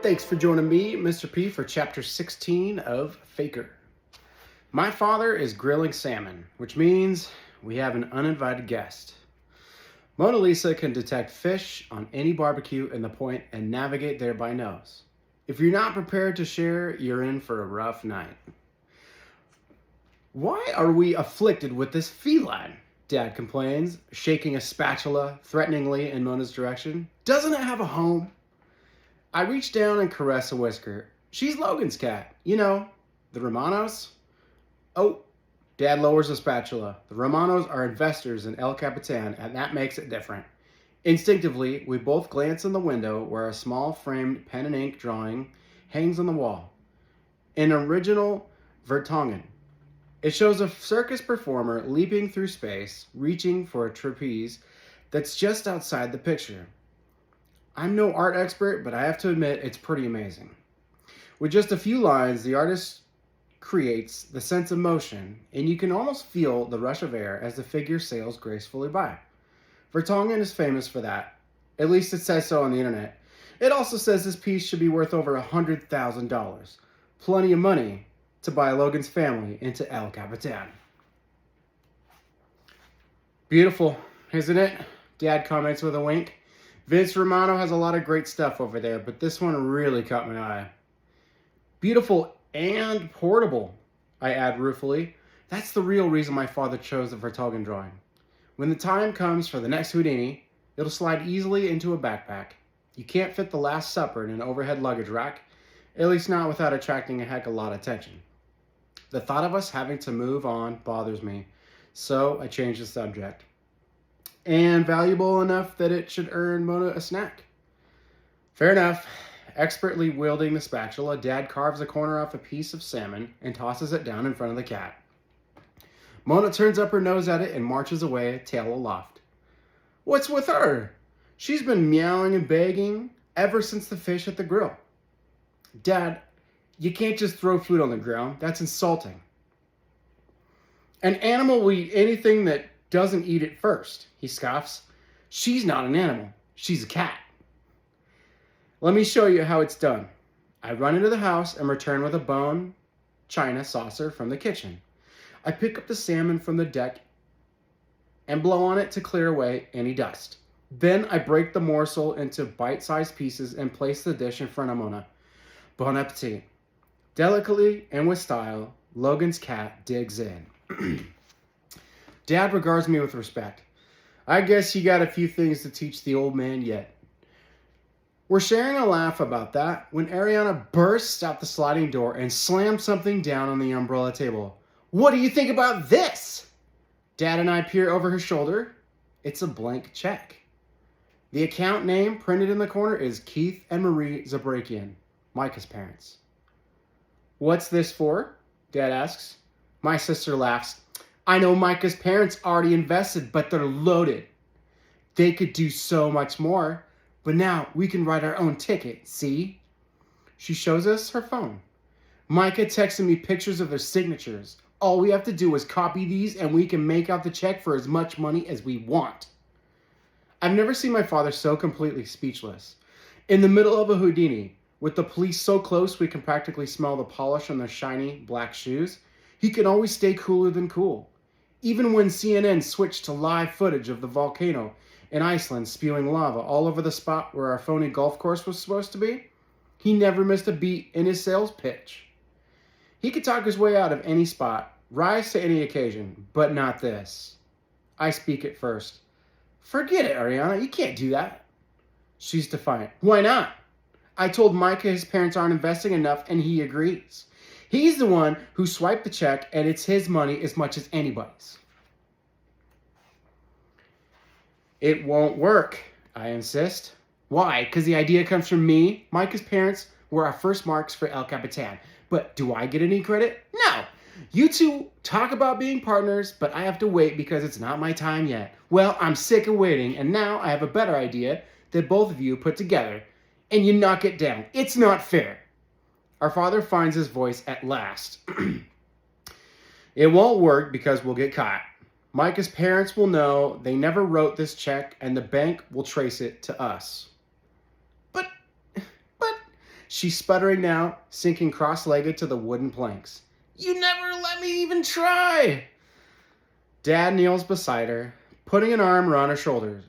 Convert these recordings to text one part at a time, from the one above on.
Thanks for joining me, Mr. P, for Chapter 16 of FAKER. My father is grilling salmon, which means we have an uninvited guest. Mona Lisa can detect fish on any barbecue in the point and navigate there by nose. If you're not prepared to share, you're in for a rough night. Why are we afflicted with this feline? Dad complains, shaking a spatula threateningly in Mona's direction. Doesn't it have a home? I reach down and caress a whisker. She's Logan's cat. You know, the Romanos. Oh, Dad lowers the spatula. The Romanos are investors in El Capitan, and that makes it different. Instinctively, we both glance in the window where a small framed pen and ink drawing hangs on the wall. An original Verongan. It shows a circus performer leaping through space, reaching for a trapeze that's just outside the picture. I'm no art expert, but I have to admit it's pretty amazing. With just a few lines, the artist creates the sense of motion, and you can almost feel the rush of air as the figure sails gracefully by. Verongan is famous for that. At least it says so on the internet. It also says this piece should be worth over $100,000. Plenty of money to buy Logan's family into El Capitan. Beautiful, isn't it? Dad comments with a wink. Vince Romano has a lot of great stuff over there, but this one really caught my eye. Beautiful and portable, I add ruefully. That's the real reason my father chose the Verongan drawing. When the time comes for the next Houdini, it'll slide easily into a backpack. You can't fit the Last Supper in an overhead luggage rack, at least not without attracting a heck of a lot of attention. The thought of us having to move on bothers me, so I change the subject. And valuable enough that it should earn Mona a snack. Fair enough. Expertly wielding the spatula, Dad carves a corner off a piece of salmon and tosses it down in front of the cat. Mona turns up her nose at it and marches away, tail aloft. What's with her? She's been meowing and begging ever since the fish at the grill. Dad, you can't just throw food on the ground. That's insulting. An animal will eat anything that doesn't eat it first, he scoffs. She's not an animal. She's a cat. Let me show you how it's done. I run into the house and return with a bone china saucer from the kitchen. I pick up the salmon from the deck and blow on it to clear away any dust. Then I break the morsel into bite-sized pieces and place the dish in front of Mona. Bon appetit. Delicately and with style, Logan's cat digs in. Dad regards me with respect. I guess you got a few things to teach the old man yet. We're sharing a laugh about that when Ariana bursts out the sliding door and slams something down on the umbrella table. What do you think about this? Dad and I peer over her shoulder. It's a blank check. The account name printed in the corner is Keith and Marie Zabrakian, Micah's parents. What's this for? Dad asks. My sister laughs. I know Micah's parents already invested, but they're loaded. They could do so much more, but now we can write our own ticket, see? She shows us her phone. Micah texted me pictures of their signatures. All we have to do is copy these and we can make out the check for as much money as we want. I've never seen my father so completely speechless. In the middle of a Houdini, with the police so close we can practically smell the polish on their shiny black shoes, he can always stay cooler than cool. Even when CNN switched to live footage of the volcano in Iceland spewing lava all over the spot where our phony golf course was supposed to be, he never missed a beat in his sales pitch. He could talk his way out of any spot, rise to any occasion, but not this. I speak it first. Forget it, Ariana, you can't do that. She's defiant. Why not? I told Micah his parents aren't investing enough and he agrees. He's the one who swiped the check, and it's his money as much as anybody's. It won't work, I insist. Why? Because the idea comes from me. Micah's parents were our first marks for El Capitan. But do I get any credit? No. You two talk about being partners, but I have to wait because it's not my time yet. Well, I'm sick of waiting, and now I have a better idea that both of you put together, and you knock it down. It's not fair. Our father finds his voice at last. It won't work because we'll get caught. Micah's parents will know they never wrote this check and the bank will trace it to us. But She's sputtering now, sinking cross-legged to the wooden planks. You never let me even try! Dad kneels beside her, putting an arm around her shoulders.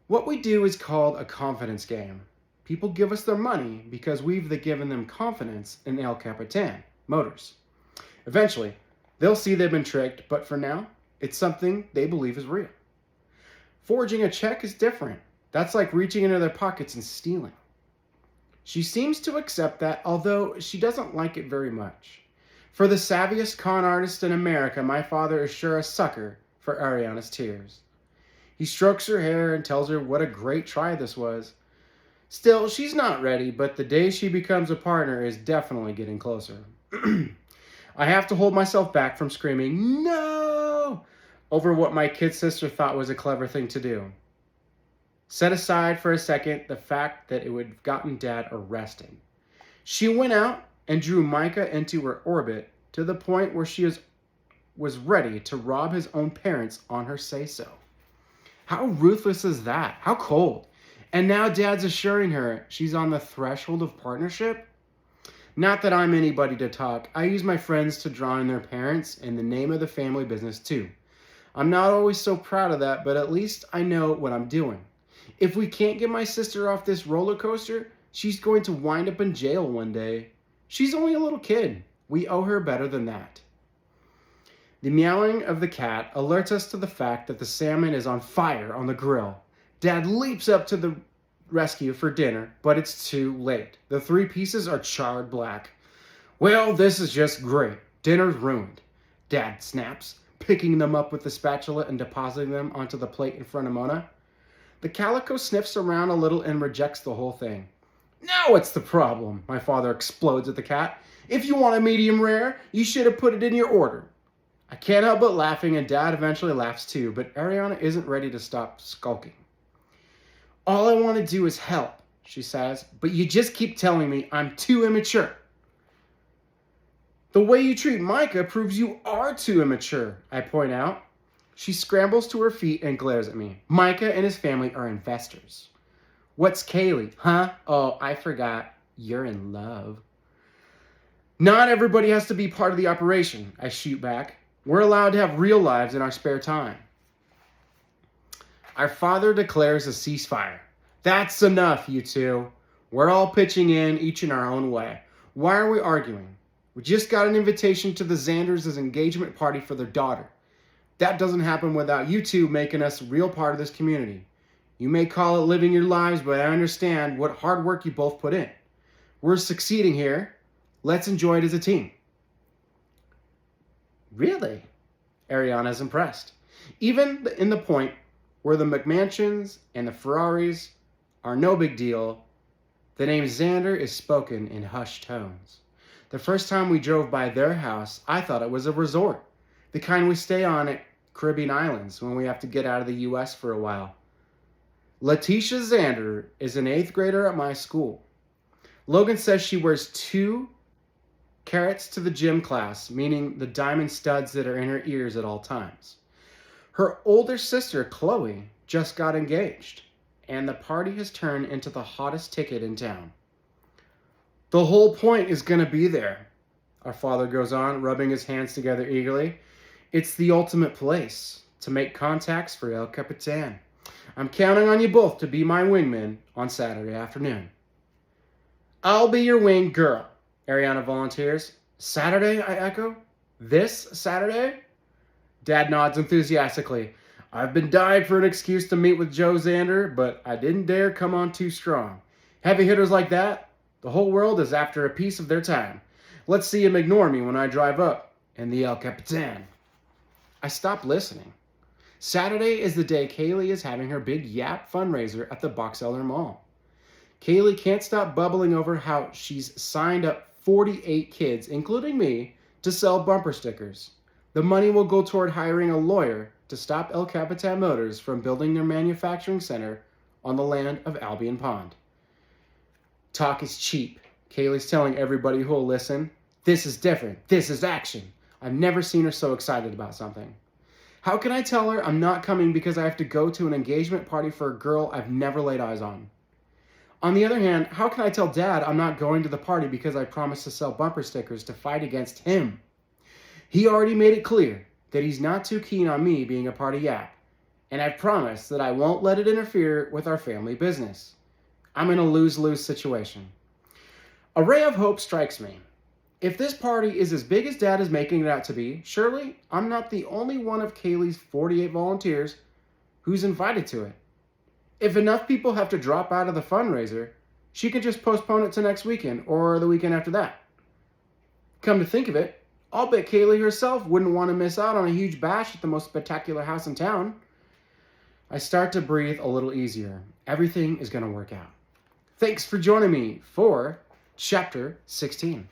What we do is called a confidence game. People give us their money because we've given them confidence in El Capitan Motors. Eventually, they'll see they've been tricked, but for now, it's something they believe is real. Forging a check is different. That's like reaching into their pockets and stealing. She seems to accept that, although she doesn't like it very much. For the savviest con artist in America, my father is sure a sucker for Ariana's tears. He strokes her hair and tells her what a great try this was. Still, she's not ready, but the day she becomes a partner is definitely getting closer. I have to hold myself back from screaming, "No!" over what my kid sister thought was a clever thing to do. Set aside for a second the fact that it would have gotten Dad arrested. She went out and drew Micah into her orbit to the point where she was ready to rob his own parents on her say-so. How ruthless is that? How cold? And now Dad's assuring her she's on the threshold of partnership? Not that I'm anybody to talk. I use my friends to draw in their parents in the name of the family business too. I'm not always so proud of that, but at least I know what I'm doing. If we can't get my sister off this roller coaster, she's going to wind up in jail one day. She's only a little kid. We owe her better than that. The meowing of the cat alerts us to the fact that the salmon is on fire on the grill. Dad leaps up to the rescue for dinner, but it's too late. The 3 pieces are charred black. Well, this is just great. Dinner's ruined. Dad snaps, picking them up with the spatula and depositing them onto the plate in front of Mona. The calico sniffs around a little and rejects the whole thing. Now what's the problem? My father explodes at the cat. If you want a medium rare, you should have put it in your order. I can't help but laughing, and Dad eventually laughs too, but Ariana isn't ready to stop skulking. All I want to do is help, she says, but you just keep telling me I'm too immature. The way you treat Micah proves you are too immature, I point out. She scrambles to her feet and glares at me. Micah and his family are investors. What's Kaylee, huh? Oh, I forgot. You're in love. Not everybody has to be part of the operation, I shoot back. We're allowed to have real lives in our spare time. Our father declares a ceasefire. That's enough, you two. We're all pitching in, each in our own way. Why are we arguing? We just got an invitation to the Xanders' engagement party for their daughter. That doesn't happen without you two making us a real part of this community. You may call it living your lives, but I understand what hard work you both put in. We're succeeding here. Let's enjoy it as a team. Really? Ariana's impressed. Even in the point where the McMansions and the Ferraris are no big deal, the name Xander is spoken in hushed tones. The first time we drove by their house, I thought it was a resort, the kind we stay on at Caribbean Islands when we have to get out of the U.S. for a while. Letitia Xander is an 8th grader at my school. Logan says she wears 2 carats to the gym class, meaning the diamond studs that are in her ears at all times. Her older sister, Chloe, just got engaged, and the party has turned into the hottest ticket in town. The whole point is going to be there, our father goes on, rubbing his hands together eagerly. It's the ultimate place to make contacts for El Capitan. I'm counting on you both to be my wingman on Saturday afternoon. I'll be your wing girl, Ariana volunteers. Saturday, I echo. This Saturday? Dad nods enthusiastically. I've been dying for an excuse to meet with Joe Xander, but I didn't dare come on too strong. Heavy hitters like that, the whole world is after a piece of their time. Let's see him ignore me when I drive up in the El Capitan. I stopped listening. Saturday is the day Kaylee is having her big Yap fundraiser at the Box Elder Mall. Kaylee can't stop bubbling over how she's signed up 48 kids, including me, to sell bumper stickers. The money will go toward hiring a lawyer to stop El Capitan Motors from building their manufacturing center on the land of Albion Pond. Talk is cheap. Kaylee's telling everybody who will listen. This is different. This is action. I've never seen her so excited about something. How can I tell her I'm not coming because I have to go to an engagement party for a girl I've never laid eyes on? On the other hand, how can I tell Dad I'm not going to the party because I promised to sell bumper stickers to fight against him? He already made it clear that he's not too keen on me being a party yap, and I've promised that I won't let it interfere with our family business. I'm in a lose-lose situation. A ray of hope strikes me. If this party is as big as Dad is making it out to be, surely I'm not the only one of Kaylee's 48 volunteers who's invited to it. If enough people have to drop out of the fundraiser, she could just postpone it to next weekend or the weekend after that. Come to think of it, I'll bet Kaylee herself wouldn't want to miss out on a huge bash at the most spectacular house in town. I start to breathe a little easier. Everything is going to work out. Thanks for joining me for Chapter 16.